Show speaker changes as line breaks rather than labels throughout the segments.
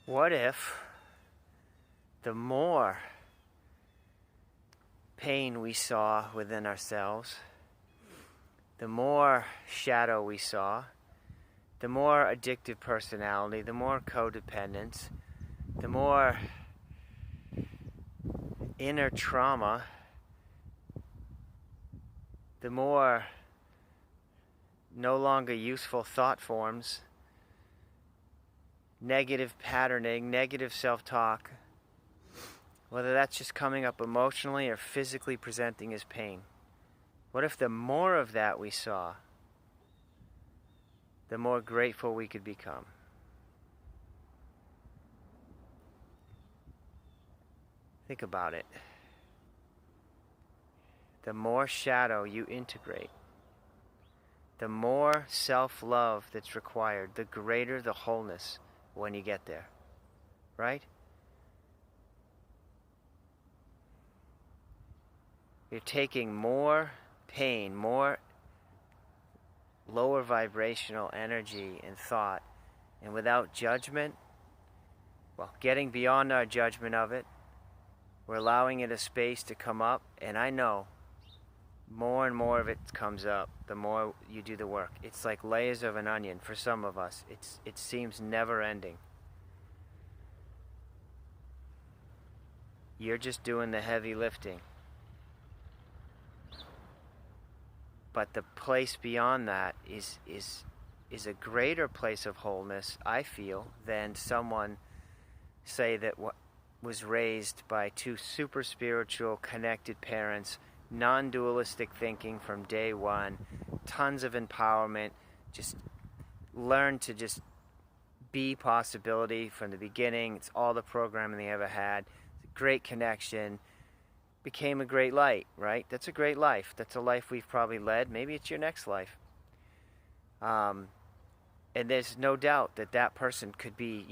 What if the more pain we saw within ourselves, the more shadow we saw, the more addictive personality, the more codependence, the more inner trauma, the more no longer useful thought forms, negative patterning, negative self-talk, whether that's just coming up emotionally or physically presenting as pain. What if the more of that we saw, the more grateful we could become? Think about it. The more shadow you integrate, the more self-love that's required, the greater the wholeness when you get there, right? You're taking more pain, more lower vibrational energy and thought, and without judgment, well, getting beyond our judgment of it, we're allowing it a space to come up, and I know more and more of it comes up the more you do the work. It's like layers of an onion for some of us. It seems never ending. You're just doing the heavy lifting. But the place beyond that is a greater place of wholeness, I feel, than someone, say, that was raised by two super spiritual, connected parents, non-dualistic thinking from day one, tons of empowerment, just learned to just be possibility from the beginning. It's all the programming they ever had. It's a great connection. Became a great light, right? That's a great life. That's a life we've probably led. Maybe it's your next life. And there's no doubt that that person could be,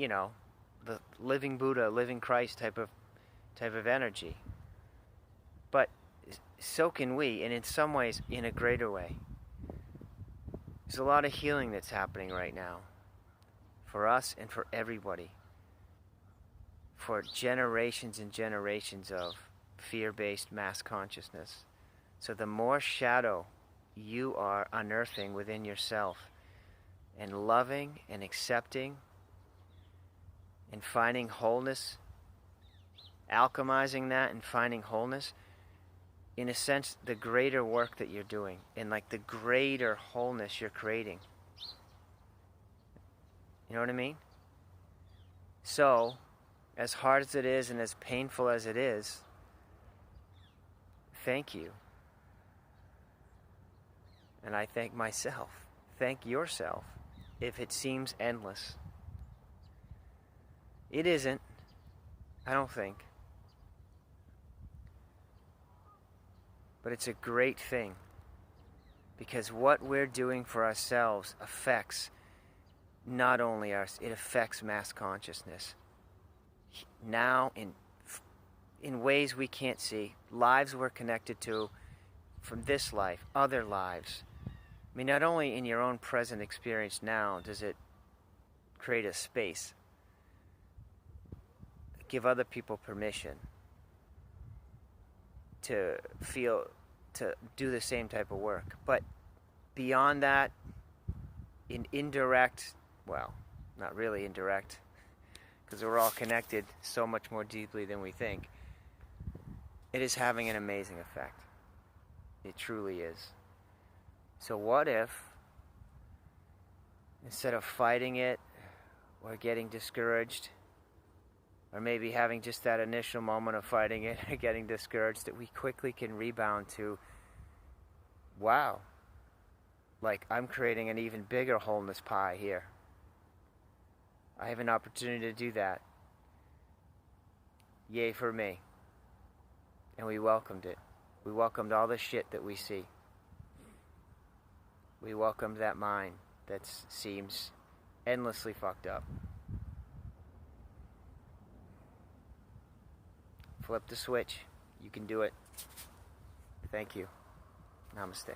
the living Buddha, living Christ type of energy. But so can we, and in some ways, in a greater way. There's a lot of healing that's happening right now for us and for everybody. For generations and generations of fear-based mass consciousness. So the more shadow you are unearthing within yourself and loving and accepting and finding wholeness, alchemizing that and finding wholeness, in a sense, the greater work that you're doing and like the greater wholeness you're creating. You know what I mean? So, as hard as it is and as painful as it is, thank you. And I thank myself. Thank yourself if it seems endless. It isn't, I don't think. But it's a great thing, because what we're doing for ourselves affects not only us, it affects mass consciousness. Now in ways we can't see, lives we're connected to from this life, other lives. I mean, not only in your own present experience now does it create a space, give other people permission to feel, to do the same type of work. But beyond that, in indirect, well, not really indirect, because we're all connected so much more deeply than we think, it is having an amazing effect. It truly is. So what if, instead of fighting it or getting discouraged, or maybe having just that initial moment of fighting it or getting discouraged, that we quickly can rebound to, wow, like I'm creating an even bigger wholeness pie here. I have an opportunity to do that. Yay for me. And we welcomed it. We welcomed all the shit that we see. We welcomed that mind that seems endlessly fucked up. Flip the switch. You can do it. Thank you. Namaste.